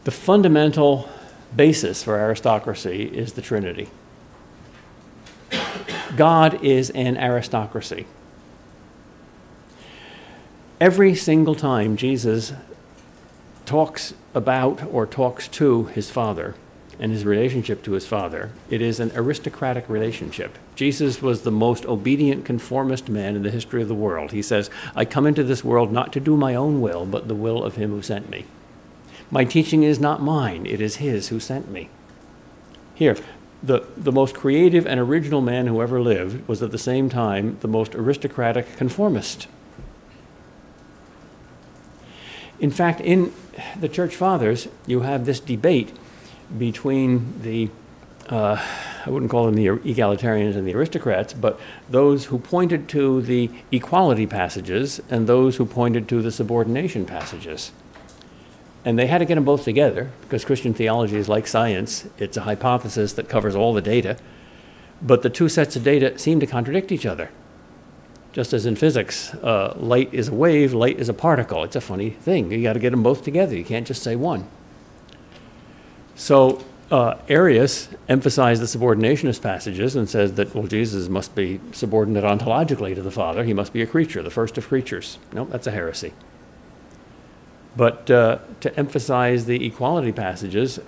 The fundamental basis for aristocracy is the Trinity. God is an aristocracy. Every single time Jesus talks about or talks to his Father and his relationship to his Father, it is an aristocratic relationship. Jesus was the most obedient conformist man in the history of the world. He says, I come into this world not to do my own will, but the will of him who sent me. My teaching is not mine, it is his who sent me. Here, the most creative and original man who ever lived was at the same time the most aristocratic conformist. In fact, in the Church Fathers, you have this debate between the, I wouldn't call them the egalitarians and the aristocrats, but those who pointed to the equality passages and those who pointed to the subordination passages. And they had to get them both together because Christian theology is like science. It's a hypothesis that covers all the data, but the two sets of data seem to contradict each other. Just as in physics, light is a wave, light is a particle. It's a funny thing. You got to get them both together. You can't just say one. So Arius emphasized the subordinationist passages and says that, well, Jesus must be subordinate ontologically to the Father. He must be a creature, the first of creatures. No, that's a heresy. But to emphasize the equality passages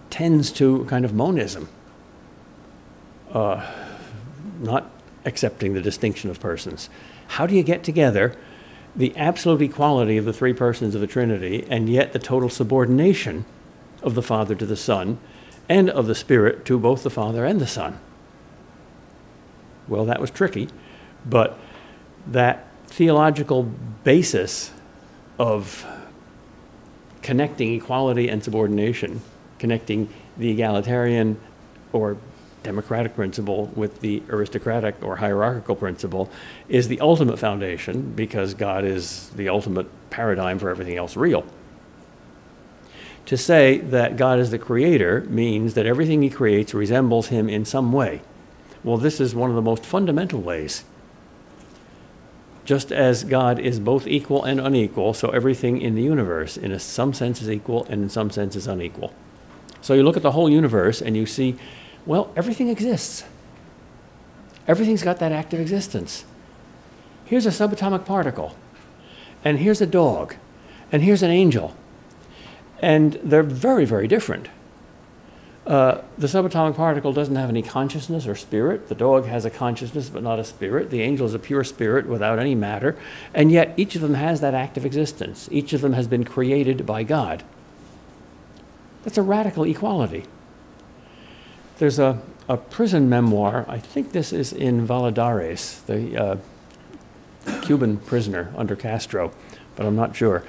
tends to kind of monism, not accepting the distinction of persons. How do you get together the absolute equality of the three persons of the Trinity and yet the total subordination of the Father to the Son and of the Spirit to both the Father and the Son? Well, that was tricky, but that theological basis of connecting equality and subordination, connecting the egalitarian or democratic principle with the aristocratic or hierarchical principle, is the ultimate foundation because God is the ultimate paradigm for everything else real. To say that God is the creator means that everything he creates resembles him in some way. Well, this is one of the most fundamental ways. Just as God is both equal and unequal, so everything in the universe in some sense is equal and in some sense is unequal. So you look at the whole universe and you see, well, everything exists. Everything's got that active existence. Here's a subatomic particle, and here's a dog, and here's an angel. And they're very, very different. The subatomic particle doesn't have any consciousness or spirit. The dog has a consciousness but not a spirit. The angel is a pure spirit without any matter. And yet each of them has that active existence. Each of them has been created by God. That's a radical equality. There's a prison memoir, I think this is in Valladares, the Cuban prisoner under Castro, but I'm not sure.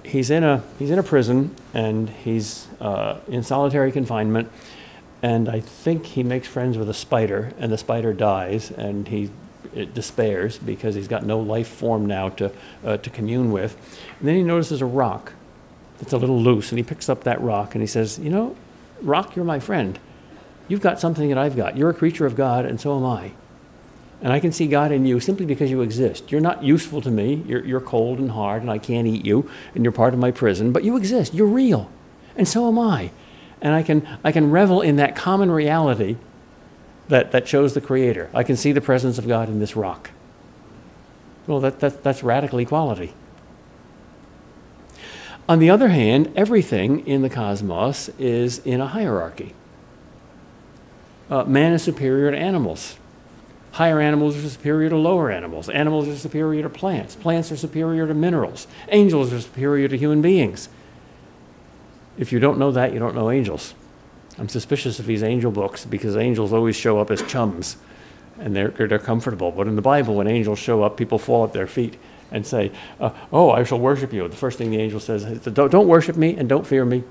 He's in a prison and he's in solitary confinement, and I think he makes friends with a spider, and the spider dies, and he despairs because he's got no life form now to commune with. And then he notices a rock that's a little loose, and he picks up that rock and he says, you know, rock, you're my friend. You've got something that I've got. You're a creature of God, and so am I. And I can see God in you simply because you exist. You're not useful to me. You're cold and hard, and I can't eat you, and you're part of my prison. But you exist. You're real, and so am I. And I can revel in that common reality that shows the Creator. I can see the presence of God in this rock. Well, that's radical equality. On the other hand, everything in the cosmos is in a hierarchy. Man is superior to animals. Higher animals are superior to lower animals. Animals are superior to plants. Plants are superior to minerals. Angels are superior to human beings. If you don't know that, you don't know angels. I'm suspicious of these angel books because angels always show up as chums, and they're comfortable. But in the Bible, when angels show up, people fall at their feet and say, oh, I shall worship you. The first thing the angel says is, don't worship me and don't fear me.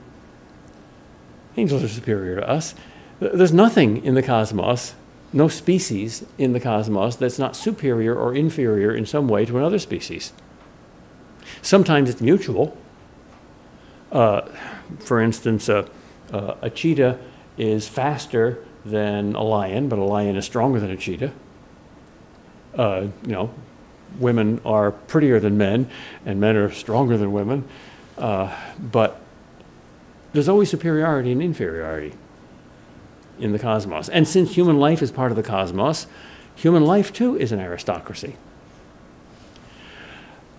Angels are superior to us. There's nothing in the cosmos, no species in the cosmos that's not superior or inferior in some way to another species. Sometimes it's mutual. For instance, a cheetah is faster than a lion, but a lion is stronger than a cheetah. Women are prettier than men, and men are stronger than women. But There's always superiority and inferiority in the cosmos. And since human life is part of the cosmos, human life too is an aristocracy.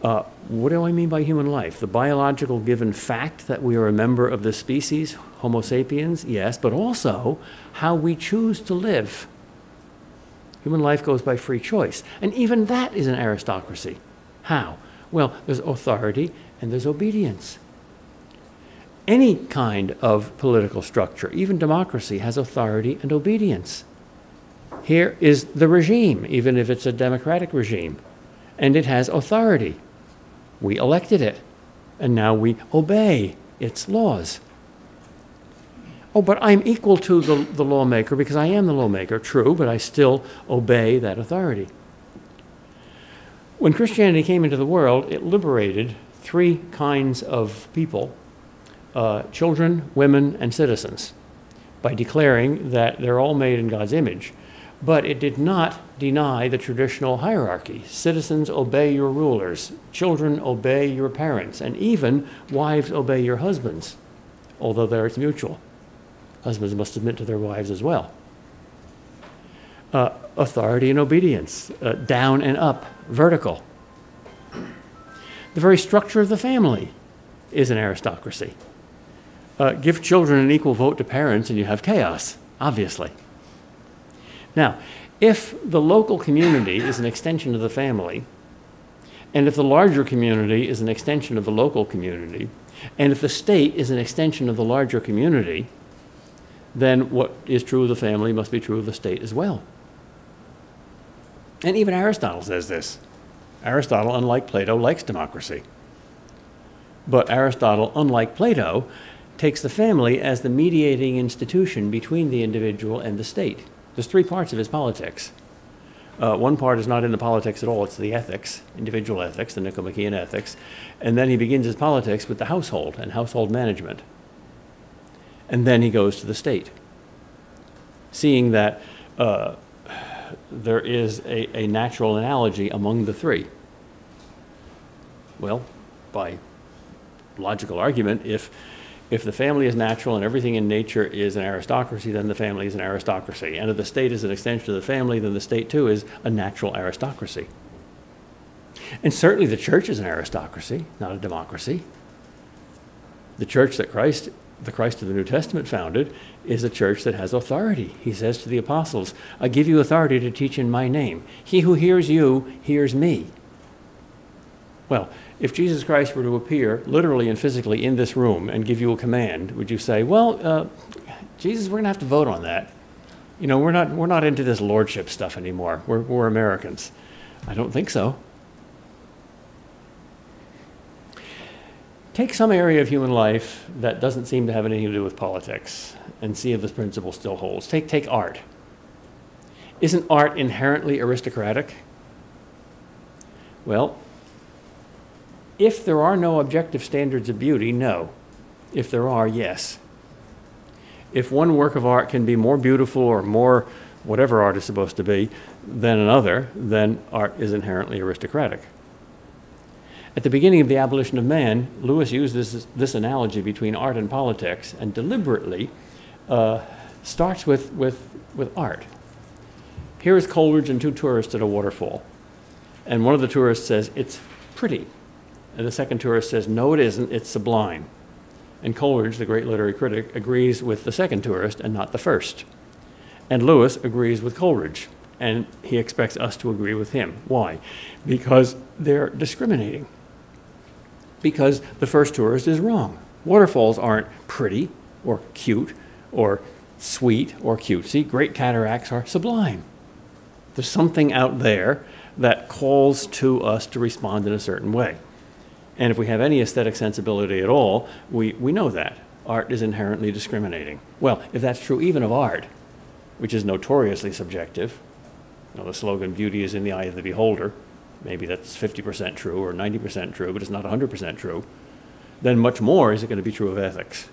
What do I mean by human life? The biological given fact that we are a member of the species, Homo sapiens, yes, but also how we choose to live. Human life goes by free choice. And even that is an aristocracy. How? Well, there's authority and there's obedience. Any kind of political structure, even democracy, has authority and obedience. Here is the regime, even if it's a democratic regime, and it has authority. We elected it, and now we obey its laws. Oh, but I'm equal to the lawmaker because I am the lawmaker. True, but I still obey that authority. When Christianity came into the world, it liberated three kinds of people, children, women, and citizens, by declaring that they're all made in God's image. But it did not deny the traditional hierarchy. Citizens obey your rulers, children obey your parents, and even wives obey your husbands, although there it's mutual. Husbands must submit to their wives as well. Authority and obedience, down and up, vertical. The very structure of the family is an aristocracy. Give children an equal vote to parents and you have chaos, obviously. Now, if the local community is an extension of the family, and if the larger community is an extension of the local community, and if the state is an extension of the larger community, then what is true of the family must be true of the state as well. And even Aristotle says this. Aristotle, unlike Plato, likes democracy. But Aristotle, unlike Plato, takes the family as the mediating institution between the individual and the state. There's three parts of his politics. One part is not in the politics at all, it's the ethics, individual ethics, the Nicomachean ethics. And then he begins his politics with the household and household management. And then he goes to the state, seeing that there is a natural analogy among the three. Well, by logical argument, if the family is natural and everything in nature is an aristocracy, then the family is an aristocracy. And if the state is an extension of the family, then the state too is a natural aristocracy. And certainly the church is an aristocracy, not a democracy. The church that the Christ of the New Testament founded, is a church that has authority. He says to the apostles, I give you authority to teach in my name. He who hears you hears me. Well, if Jesus Christ were to appear literally and physically in this room and give you a command, would you say, well, Jesus, we're going to have to vote on that. You know, we're not into this lordship stuff anymore. We're Americans. I don't think so. Take some area of human life that doesn't seem to have anything to do with politics and see if this principle still holds. Take art. Isn't art inherently aristocratic? Well, if there are no objective standards of beauty, no. If there are, yes. If one work of art can be more beautiful or more whatever art is supposed to be than another, then art is inherently aristocratic. At the beginning of the abolition of man, Lewis used this analogy between art and politics and deliberately starts with art. Here is Coleridge and two tourists at a waterfall. And one of the tourists says, it's pretty. And the second tourist says, no, it isn't, it's sublime. And Coleridge, the great literary critic, agrees with the second tourist and not the first. And Lewis agrees with Coleridge, and he expects us to agree with him. Why? Because they're discriminating. Because the first tourist is wrong. Waterfalls aren't pretty or cute or sweet or cutesy. Great cataracts are sublime. There's something out there that calls to us to respond in a certain way. And if we have any aesthetic sensibility at all, we know that. Art is inherently discriminating. Well, if that's true even of art, which is notoriously subjective, you know, the slogan, beauty is in the eye of the beholder, maybe that's 50% true or 90% true, but it's not 100% true, then much more is it going to be true of ethics.